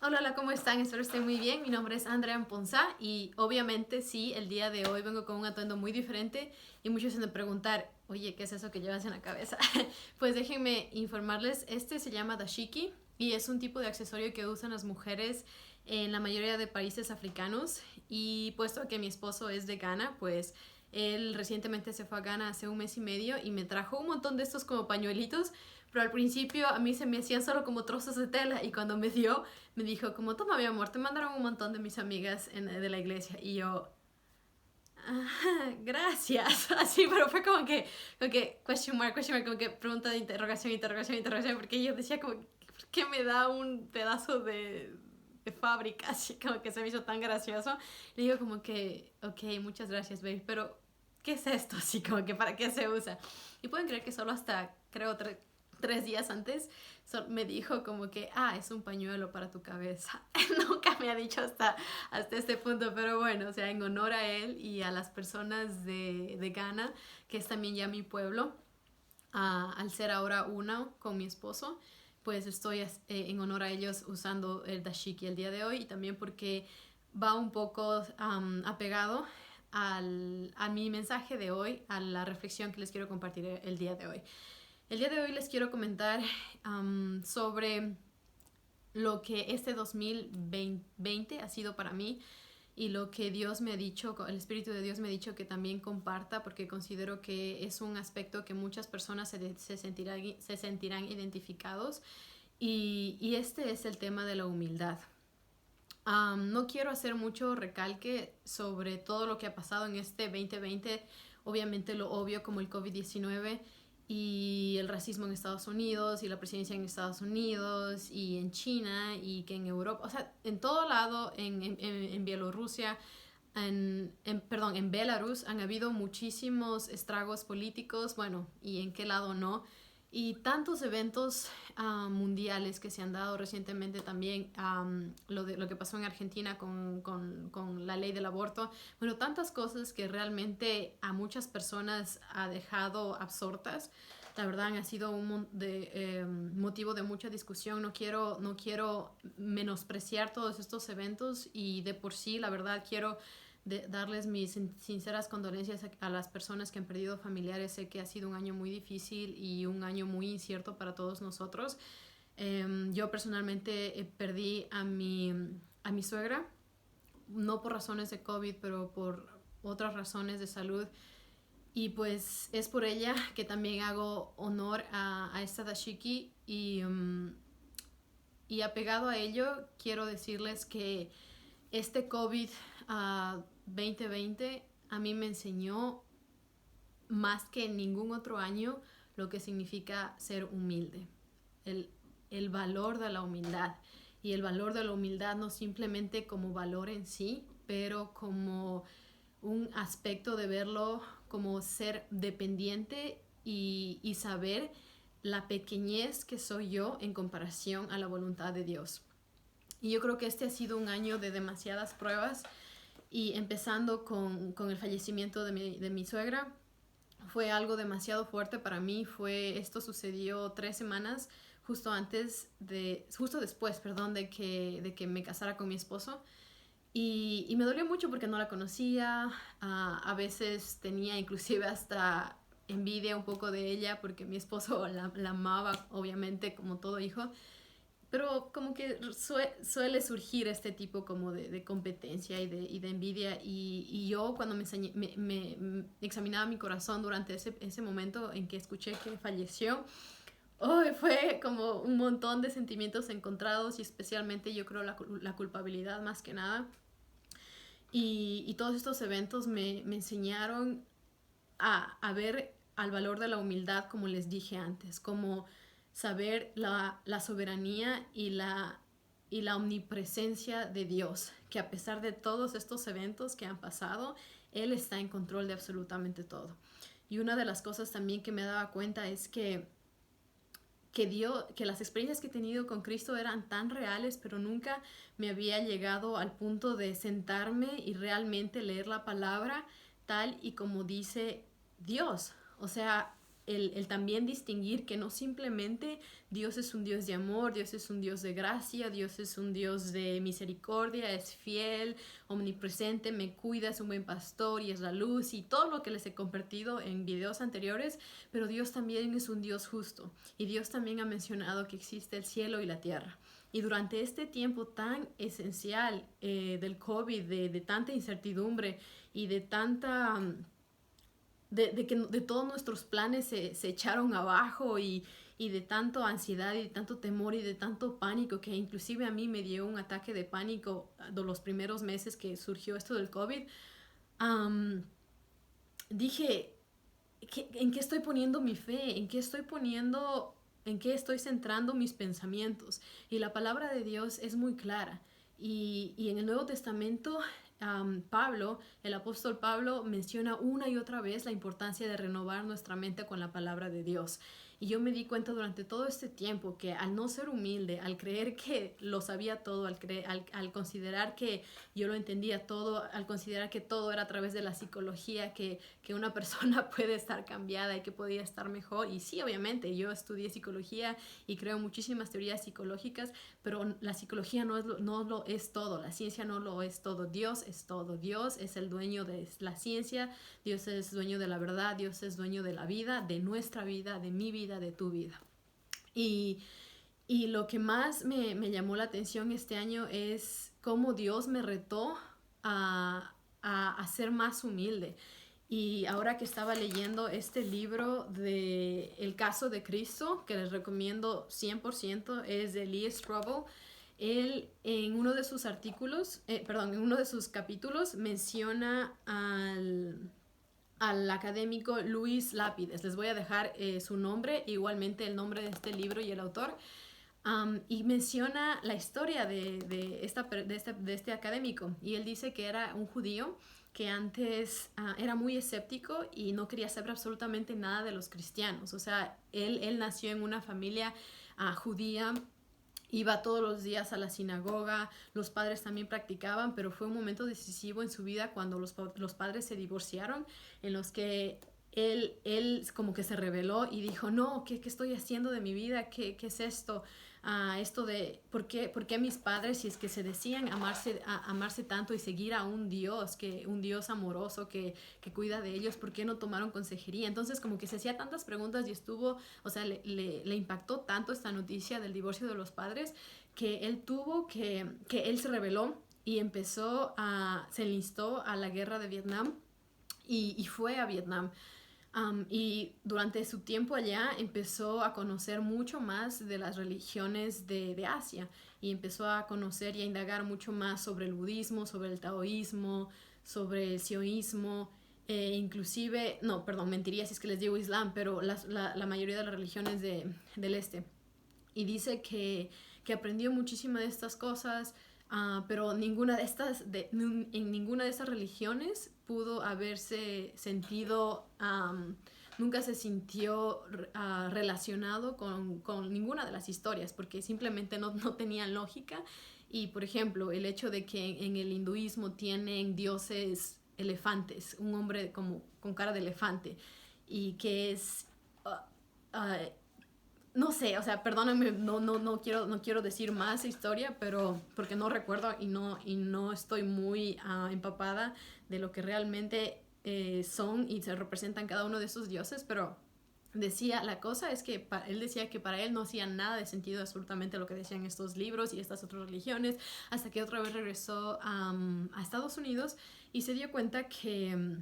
Hola, hola, ¿cómo están? Espero estén muy bien. Mi nombre es Andrea Ponzá y obviamente sí, el día de hoy vengo con un atuendo muy diferente y muchos se me preguntar, oye, ¿qué es eso que llevas en la cabeza? Pues déjenme informarles, este se llama dashiki y es un tipo de accesorio que usan las mujeres en la mayoría de países africanos y puesto que mi esposo es de Ghana, pues él recientemente se fue a Ghana hace un mes y medio y me trajo un montón de estos como pañuelitos, pero al principio a mí se me hacían solo como trozos de tela y cuando me dio me dijo como, toma mi amor, te mandaron un montón de mis amigas de la iglesia. Y yo, ah, gracias. Así, pero fue como que question mark, como que pregunta de interrogación, interrogación, interrogación, porque yo decía como, ¿por qué me da un pedazo de fábrica? Así como que se me hizo tan gracioso. Le digo como que, ok, muchas gracias, baby, pero ¿qué es esto? Así como que, ¿para qué se usa? Y pueden creer que solo hasta, creo, 3 días antes me dijo como que, es un pañuelo para tu cabeza. Nunca me ha dicho hasta este punto, pero bueno, o sea, en honor a él y a las personas de Ghana, que es también ya mi pueblo, al ser ahora uno con mi esposo, pues estoy en honor a ellos usando el dashiki el día de hoy y también porque va un poco apegado a mi mensaje de hoy, a la reflexión que les quiero compartir el día de hoy. El día de hoy les quiero comentar sobre lo que este 2020 ha sido para mí y lo que Dios me ha dicho, el Espíritu de Dios me ha dicho que también comparta porque considero que es un aspecto que muchas personas se sentirán identificados y este es el tema de la humildad. No quiero hacer mucho recalque sobre todo lo que ha pasado en este 2020, obviamente lo obvio como el COVID-19 y el racismo en Estados Unidos y la presidencia en Estados Unidos y en China y que en Europa, o sea, en todo lado, en Bielorrusia, perdón, en Belarus han habido muchísimos estragos políticos, bueno, y en qué lado no, y tantos eventos mundiales que se han dado recientemente también, lo que pasó en Argentina con la ley del aborto, bueno, tantas cosas que realmente a muchas personas ha dejado absortas. La verdad ha sido motivo de mucha discusión. No quiero menospreciar todos estos eventos y de por sí, la verdad, quiero darles mis sinceras condolencias a las personas que han perdido familiares. Sé que ha sido un año muy difícil y un año muy incierto para todos nosotros. Yo personalmente perdí a mi suegra, no por razones de COVID, pero por otras razones de salud. Y pues es por ella que también hago honor a esta dashiki y apegado a ello quiero decirles que este COVID 2020 a mí me enseñó más que en ningún otro año lo que significa ser humilde, el, el valor de la humildad. Y el valor de la humildad no simplemente como valor en sí, pero como un aspecto de verlo como ser dependiente y saber la pequeñez que soy yo en comparación a la voluntad de Dios. Y yo creo que este ha sido un año de demasiadas pruebas y empezando con el fallecimiento de mi suegra, fue algo demasiado fuerte para mí. Esto sucedió 3 semanas justo después, perdón, de que me casara con mi esposo. Y me dolió mucho porque no la conocía. A veces tenía inclusive hasta envidia un poco de ella porque mi esposo la amaba, obviamente, como todo hijo. Pero como que suele surgir este tipo como de competencia y de envidia. Y yo cuando me examinaba mi corazón durante ese momento en que escuché que falleció, fue como un montón de sentimientos encontrados y especialmente yo creo la culpabilidad más que nada. Y todos estos eventos me enseñaron a ver al valor de la humildad, como les dije antes, como saber la soberanía y la omnipresencia de Dios, que a pesar de todos estos eventos que han pasado, Él está en control de absolutamente todo. Y una de las cosas también que me daba cuenta es que las experiencias que he tenido con Cristo eran tan reales, pero nunca me había llegado al punto de sentarme y realmente leer la palabra tal y como dice Dios. O sea, el también distinguir que no simplemente Dios es un Dios de amor, Dios es un Dios de gracia, Dios es un Dios de misericordia, es fiel, omnipresente, me cuida, es un buen pastor y es la luz y todo lo que les he compartido en videos anteriores, pero Dios también es un Dios justo y Dios también ha mencionado que existe el cielo y la tierra. Y durante este tiempo tan esencial del COVID, de tanta incertidumbre y de tanta que de todos nuestros planes se echaron abajo y de tanto ansiedad y de tanto temor y de tanto pánico que inclusive a mí me dio un ataque de pánico de los primeros meses que surgió esto del COVID. Dije, ¿en qué estoy poniendo mi fe? ¿En qué estoy centrando mis pensamientos? Y la palabra de Dios es muy clara. Y en el Nuevo Testamento, Pablo, el apóstol Pablo, menciona una y otra vez la importancia de renovar nuestra mente con la palabra de Dios. Y yo me di cuenta durante todo este tiempo que al no ser humilde, al creer que lo sabía todo, al considerar que yo lo entendía todo, al considerar que todo era a través de la psicología, que una persona puede estar cambiada y que podía estar mejor. Y sí, obviamente, yo estudié psicología y creo muchísimas teorías psicológicas, pero la psicología no lo es todo, la ciencia no lo es todo, Dios es todo, Dios es el dueño de la ciencia, Dios es dueño de la verdad, Dios es dueño de la vida, de nuestra vida, de mi vida, de tu vida. Y lo que más me llamó la atención este año es cómo Dios me retó a ser más humilde. Y ahora que estaba leyendo este libro de El caso de Cristo, que les recomiendo 100%, es de Lee Strobel. Él en uno de sus en uno de sus capítulos menciona al académico Luis Lápides. Les voy a dejar su nombre, igualmente el nombre de este libro y el autor. Y menciona la historia de este académico. Y él dice que era un judío que antes era muy escéptico y no quería saber absolutamente nada de los cristianos. O sea, él nació en una familia judía. Iba todos los días a la sinagoga, los padres también practicaban, pero fue un momento decisivo en su vida cuando los padres se divorciaron, en los que él como que se rebeló y dijo, no, ¿qué estoy haciendo de mi vida? ¿Qué es esto? Esto de ¿por qué mis padres, si es que se decían amarse tanto y seguir a un Dios amoroso que cuida de ellos, ¿por qué no tomaron consejería? Entonces como que se hacía tantas preguntas y o sea, le impactó tanto esta noticia del divorcio de los padres que él se rebeló y se enlistó a la guerra de Vietnam y fue a Vietnam. Y durante su tiempo allá empezó a conocer mucho más de las religiones de Asia y empezó a conocer y a indagar mucho más sobre el budismo, sobre el taoísmo, sobre el sioísmo, inclusive, no, perdón, mentiría si es que les digo islam, pero la mayoría de las religiones del este. Y dice que aprendió muchísimas de estas cosas, pero en ninguna de estas religiones pudo haberse sentido, nunca se sintió relacionado con ninguna de las historias, porque simplemente no tenían lógica. Y por ejemplo, el hecho de que en el hinduismo tienen dioses elefantes, un hombre como con cara de elefante, y que es... no sé, o sea, perdóname, no quiero decir más historia, pero porque no recuerdo y no estoy muy empapada de lo que realmente son y se representan cada uno de esos dioses, pero la cosa es que él decía que para él no hacía nada de sentido absolutamente lo que decían estos libros y estas otras religiones, hasta que otra vez regresó a Estados Unidos y se dio cuenta que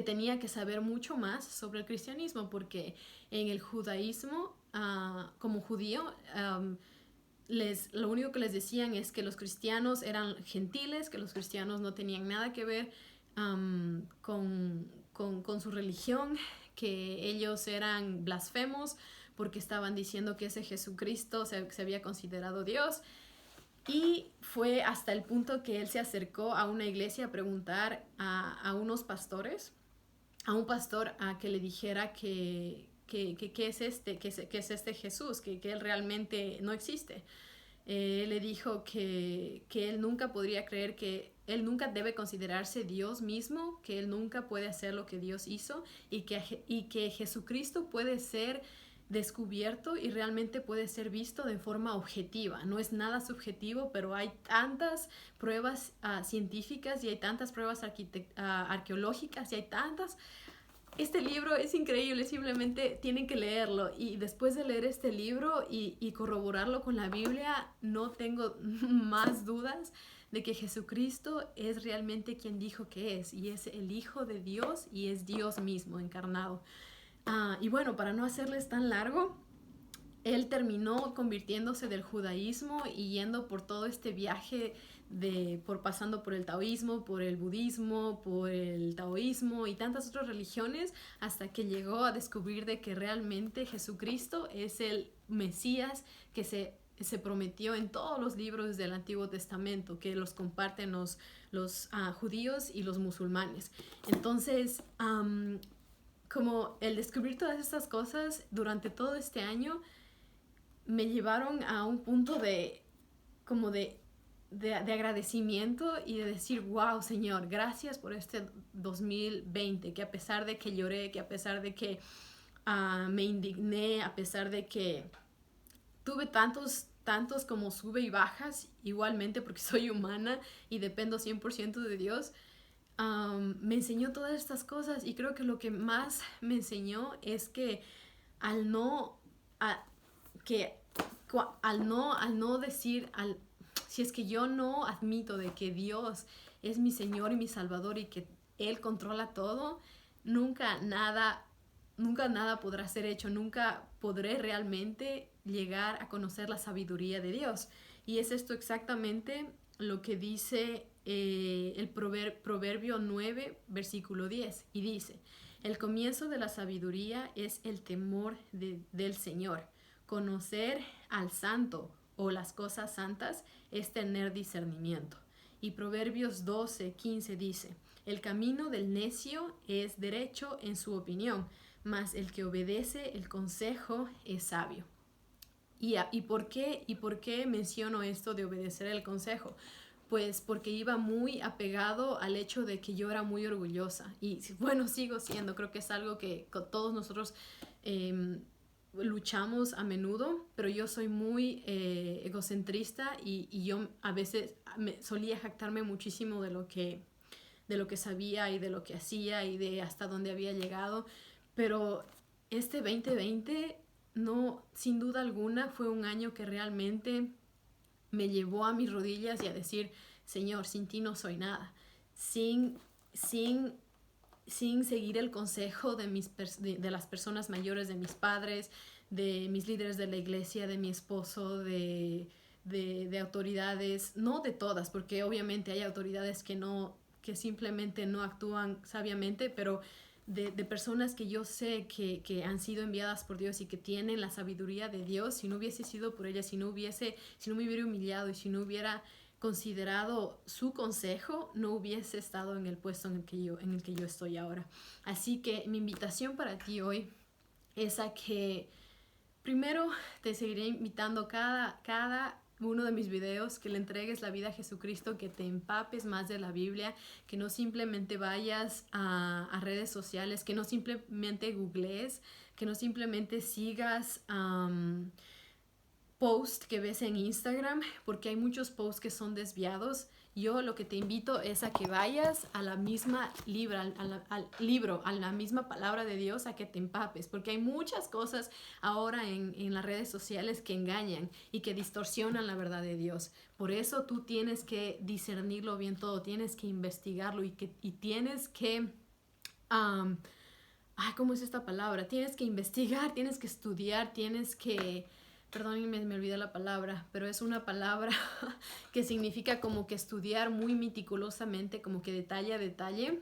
tenía que saber mucho más sobre el cristianismo, porque en el judaísmo, como judío, lo único que les decían es que los cristianos eran gentiles, que los cristianos no tenían nada que ver con su religión, que ellos eran blasfemos porque estaban diciendo que ese Jesucristo se había considerado Dios. Y fue hasta el punto que él se acercó a una iglesia a preguntar a unos pastores, a un pastor a que le dijera qué es este Jesús, que él realmente no existe. Él le dijo que él nunca podría creer que él nunca debe considerarse Dios mismo, que él nunca puede hacer lo que Dios hizo y que Jesucristo puede ser descubierto y realmente puede ser visto de forma objetiva. No es nada subjetivo, pero hay tantas pruebas científicas y hay tantas pruebas arqueológicas y hay tantas. Este libro es increíble, simplemente tienen que leerlo, y después de leer este libro y corroborarlo con la Biblia, no tengo más dudas de que Jesucristo es realmente quien dijo que es, y es el Hijo de Dios y es Dios mismo encarnado. Y bueno, para no hacerles tan largo, él terminó convirtiéndose del judaísmo y yendo por todo este viaje pasando por el taoísmo, por el budismo, por el taoísmo y tantas otras religiones, hasta que llegó a descubrir de que realmente Jesucristo es el Mesías que se prometió en todos los libros del Antiguo Testamento, que los comparten los judíos y los musulmanes. Entonces, como el descubrir todas estas cosas durante todo este año me llevaron a un punto de agradecimiento y de decir, wow, Señor, gracias por este 2020, que a pesar de que lloré, que a pesar de que me indigné, a pesar de que tuve tantos como sube y bajas, igualmente porque soy humana y dependo 100% de Dios, me enseñó todas estas cosas, y creo que lo que más me enseñó es que al no decir, si es que yo no admito de que Dios es mi Señor y mi Salvador y que Él controla todo, nunca nada podrá ser hecho, nunca podré realmente llegar a conocer la sabiduría de Dios. Y es esto exactamente lo que dice el Proverbio 9, versículo 10, y dice: el comienzo de la sabiduría es el temor del Señor. Conocer al santo o las cosas santas es tener discernimiento. Y Proverbios 12, 15 dice: el camino del necio es derecho en su opinión, mas el que obedece el consejo es sabio. ¿Y por qué menciono esto de obedecer el consejo? Pues porque iba muy apegado al hecho de que yo era muy orgullosa. Y bueno, sigo siendo. Creo que es algo que todos nosotros luchamos a menudo, pero yo soy muy egocentrista, y yo a veces solía jactarme muchísimo de lo que sabía y de lo que hacía y de hasta dónde había llegado. Pero este 2020, no, sin duda alguna, fue un año que realmente me llevó a mis rodillas y a decir: Señor, sin ti no soy nada. Sin seguir el consejo de las personas mayores, de mis padres, de mis líderes de la iglesia, de mi esposo, de autoridades, no de todas, porque obviamente hay autoridades que simplemente no actúan sabiamente, pero de personas que yo sé que han sido enviadas por Dios y que tienen la sabiduría de Dios. Si no hubiese sido por ellas, si no me hubiera humillado y si no hubiera considerado su consejo, no hubiese estado en el puesto en el que yo estoy ahora. Así que mi invitación para ti hoy es a que primero te seguiré invitando cada uno de mis videos, que le entregues la vida a Jesucristo, que te empapes más de la Biblia, que no simplemente vayas a redes sociales, que no simplemente googlees, que no simplemente sigas posts que ves en Instagram, porque hay muchos posts que son desviados. Yo lo que te invito es a que vayas a la misma al libro, a la misma palabra de Dios, a que te empapes, porque hay muchas cosas ahora en las redes sociales que engañan y que distorsionan la verdad de Dios. Por eso tú tienes que discernirlo bien todo, tienes que investigarlo y tienes que... ¿cómo es esta palabra? Tienes que investigar, tienes que estudiar, tienes que... Perdónenme, me olvidé la palabra, pero es una palabra que significa como que estudiar muy meticulosamente, como que detalle a detalle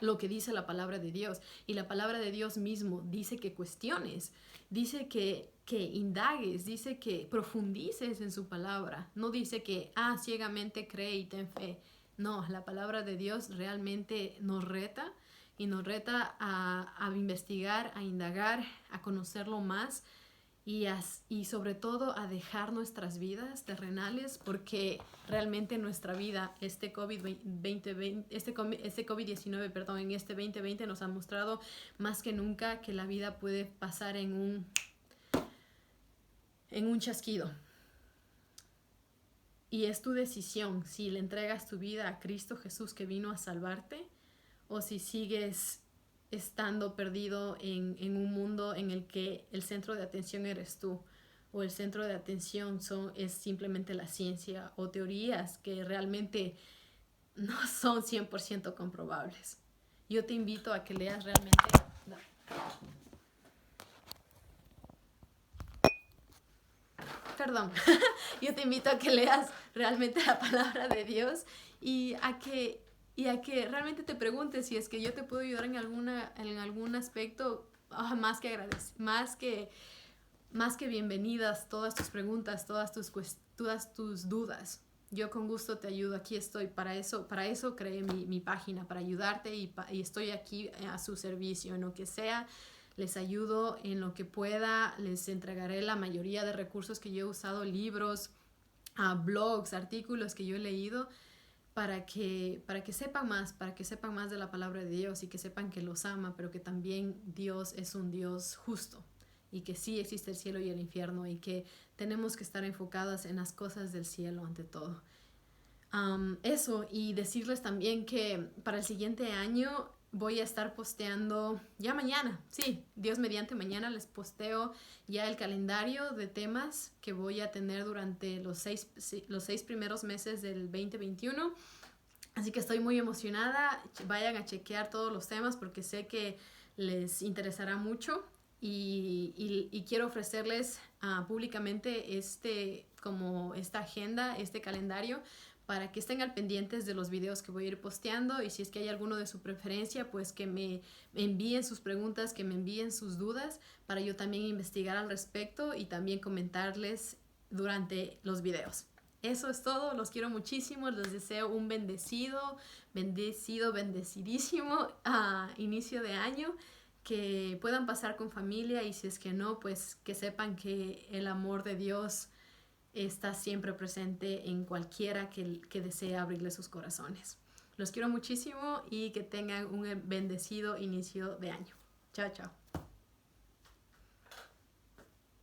lo que dice la palabra de Dios. Y la palabra de Dios mismo dice que cuestiones, dice que indagues, dice que profundices en su palabra. No dice que ciegamente cree y ten fe. No, la palabra de Dios realmente nos reta, y nos reta a investigar, a indagar, a conocerlo más. y sobre todo a dejar nuestras vidas terrenales, porque realmente nuestra vida, este COVID-19, perdón, en este 2020 nos ha mostrado más que nunca que la vida puede pasar en un chasquido. Y es tu decisión si le entregas tu vida a Cristo Jesús que vino a salvarte, o si sigues estando perdido en un mundo en el que el centro de atención eres tú, o el centro de atención es simplemente la ciencia o teorías que realmente no son 100% comprobables. Yo te invito a que leas realmente... No. Perdón. Yo te invito a que leas realmente la palabra de Dios y a que realmente te preguntes si es que yo te puedo ayudar en algún aspecto. Más que bienvenidas todas tus preguntas, todas tus dudas. Yo con gusto te ayudo, aquí estoy, para eso creé mi página, para ayudarte y estoy aquí a su servicio, en lo que sea, les ayudo en lo que pueda, les entregaré la mayoría de recursos que yo he usado, libros, blogs, artículos que yo he leído, para que sepan más de la palabra de Dios y que sepan que los ama, pero que también Dios es un Dios justo y que sí existe el cielo y el infierno y que tenemos que estar enfocadas en las cosas del cielo ante todo. Eso, y decirles también que para el siguiente año voy a estar posteando ya mañana, sí, Dios mediante, mañana les posteo ya el calendario de temas que voy a tener durante los seis primeros meses del 2021. Así que estoy muy emocionada. Vayan a chequear todos los temas porque sé que les interesará mucho y quiero ofrecerles públicamente esta agenda, este calendario, para que estén al pendientes de los videos que voy a ir posteando, y si es que hay alguno de su preferencia, pues que me envíen sus preguntas, que me envíen sus dudas, para yo también investigar al respecto y también comentarles durante los videos. Eso es todo, los quiero muchísimo, les deseo un bendecidísimo inicio de año, que puedan pasar con familia, y si es que no, pues que sepan que el amor de Dios está siempre presente en cualquiera que desee abrirle sus corazones. Los quiero muchísimo y que tengan un bendecido inicio de año. Chao, chao.